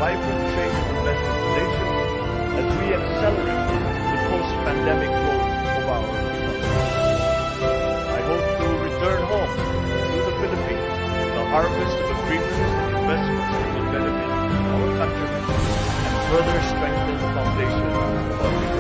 vibrant trade and investment relations as we accelerate the post-pandemic growth of our economy. I hope to return home to the Philippines with a harvest of agreements and investments that will benefit our countrymen and further strengthen the foundation of our economy.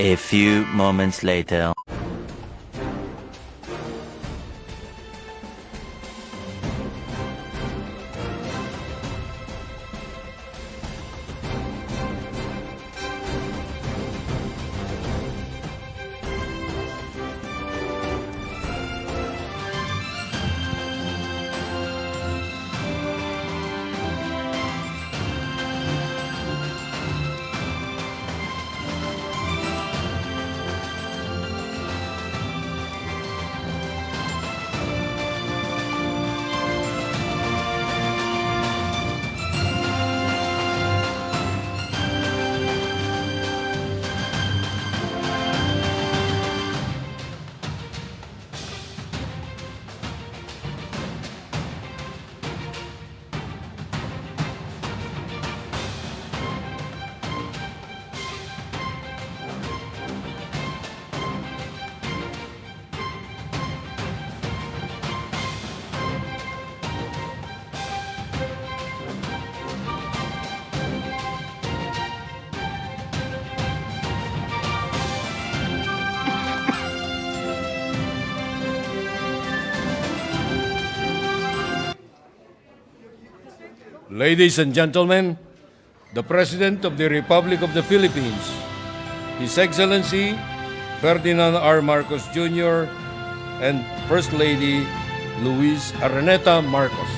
A few moments later. Ladies and gentlemen, the President of the Republic of the Philippines, His Excellency Ferdinand R. Marcos Jr. and First Lady Louise Araneta Marcos.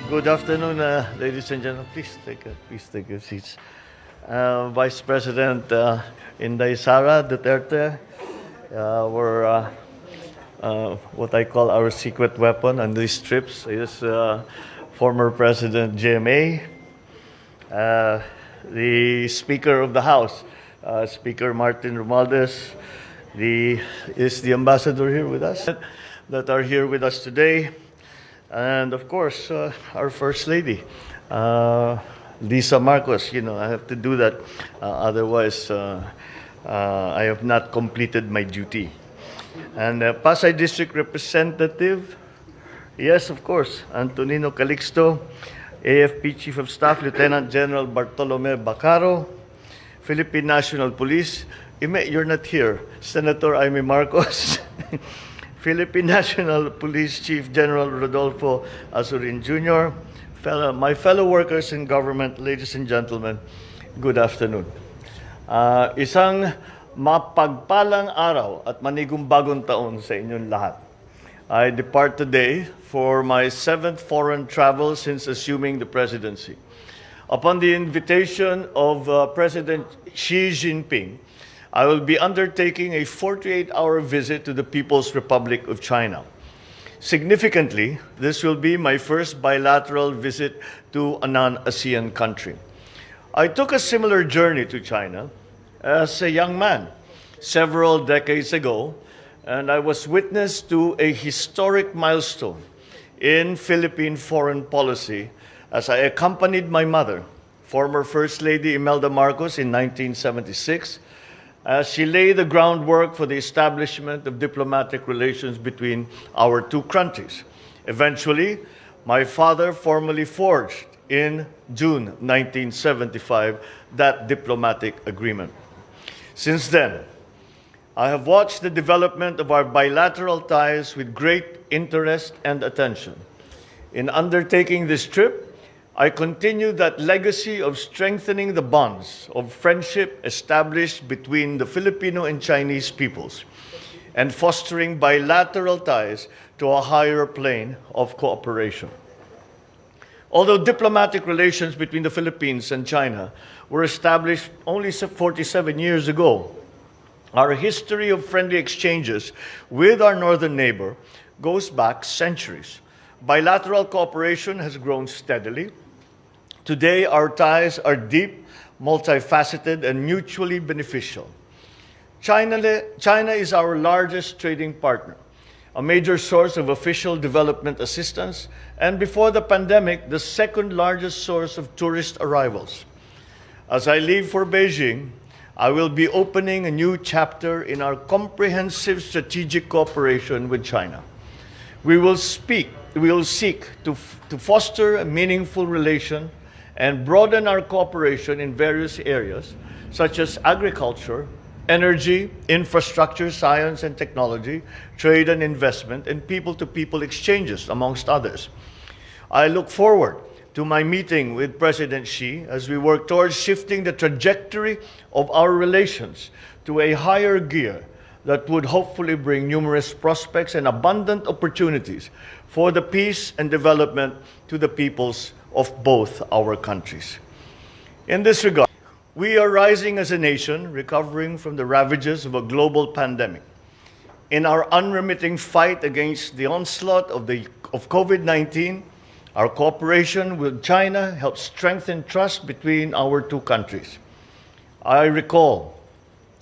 Good afternoon, ladies and gentlemen. Please take your seats. Vice President Inday Sara Duterte, what I call our secret weapon on these trips is former President GMA, the Speaker of the House, Speaker Martin Romualdez, is the ambassador here with us, that are here with us today. And of course, our First Lady, Lisa Marcos. You know, I have to do that, otherwise I have not completed my duty. And Pasay District Representative, yes, of course, Antonino Calixto, AFP Chief of Staff, Lieutenant General Bartolome Bacaro, Philippine National Police, you're not here, Senator Amy Marcos, Philippine National Police Chief General Rodolfo Azurin Jr., my fellow workers in government, ladies and gentlemen, good afternoon. Isang mapagpalang araw at manigong bagong taon sa inyong lahat. I depart today for my 7th foreign travel since assuming the presidency. Upon the invitation of President Xi Jinping, I will be undertaking a 48-hour visit to the People's Republic of China. Significantly, this will be my first bilateral visit to a non-ASEAN country. I took a similar journey to China as a young man several decades ago, and I was witness to a historic milestone in Philippine foreign policy as I accompanied my mother, former First Lady Imelda Marcos, in 1976, as she laid the groundwork for the establishment of diplomatic relations between our two countries. Eventually, my father formally forged in June 1975 that diplomatic agreement. Since then, I have watched the development of our bilateral ties with great interest and attention. In undertaking this trip, I continue that legacy of strengthening the bonds of friendship established between the Filipino and Chinese peoples and fostering bilateral ties to a higher plane of cooperation. Although diplomatic relations between the Philippines and China were established only 47 years ago, our history of friendly exchanges with our northern neighbor goes back centuries. Bilateral cooperation has grown steadily. Today, our ties are deep, multifaceted, and mutually beneficial. China is our largest trading partner, a major source of official development assistance, and before the pandemic, the second largest source of tourist arrivals. As I leave for Beijing, I will be opening a new chapter in our comprehensive strategic cooperation with China. We will seek to foster a meaningful relation and broaden our cooperation in various areas such as agriculture, energy, infrastructure, science and technology, trade and investment, and people-to-people exchanges, amongst others. I look forward to my meeting with President Xi as we work towards shifting the trajectory of our relations to a higher gear that would hopefully bring numerous prospects and abundant opportunities for the peace and development to the peoples of both our countries. In this regard, we are rising as a nation, recovering from the ravages of a global pandemic. In our unremitting fight against the onslaught of COVID-19, our cooperation with China helps strengthen trust between our two countries. I recall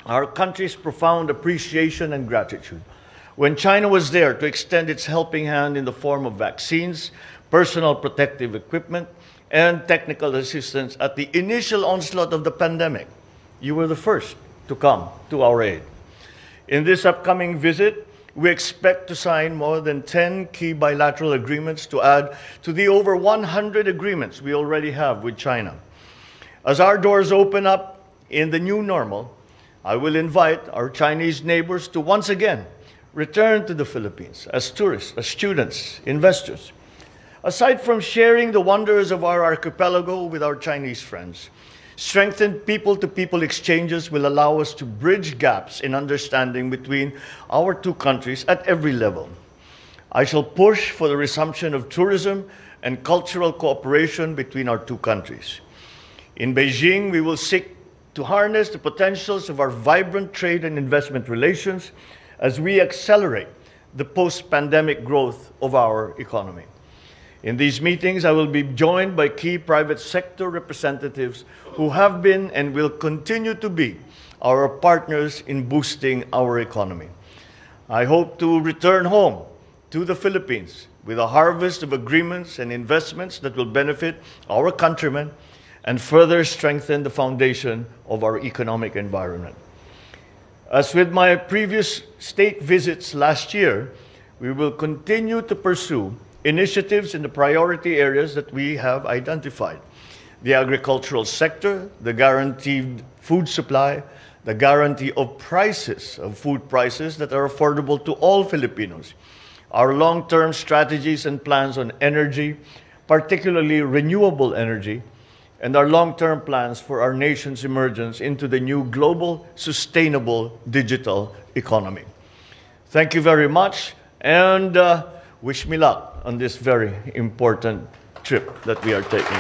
our country's profound appreciation and gratitude when China was there to extend its helping hand in the form of vaccines, personal protective equipment, and technical assistance at the initial onslaught of the pandemic. You were the first to come to our aid. In this upcoming visit, we expect to sign more than 10 key bilateral agreements to add to the over 100 agreements we already have with China. As our doors open up in the new normal, I will invite our Chinese neighbors to once again return to the Philippines as tourists, as students, investors. Aside from sharing the wonders of our archipelago with our Chinese friends, strengthened people-to-people exchanges will allow us to bridge gaps in understanding between our two countries at every level. I shall push for the resumption of tourism and cultural cooperation between our two countries. In Beijing, we will seek to harness the potentials of our vibrant trade and investment relations as we accelerate the post-pandemic growth of our economy. In these meetings, I will be joined by key private sector representatives who have been and will continue to be our partners in boosting our economy. I hope to return home to the Philippines with a harvest of agreements and investments that will benefit our countrymen and further strengthen the foundation of our economic environment. As with my previous state visits last year, we will continue to pursue initiatives in the priority areas that we have identified: the agricultural sector, the guaranteed food supply, the guarantee of prices, of food prices that are affordable to all Filipinos, our long-term strategies and plans on energy, particularly renewable energy, and our long-term plans for our nation's emergence into the new global, sustainable digital economy. Thank you very much, and wish me luck on this very important trip that we are taking.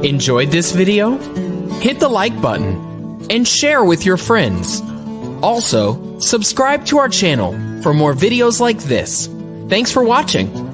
Enjoyed this video? Hit the like button and share with your friends. Also, subscribe to our channel for more videos like this. Thanks for watching.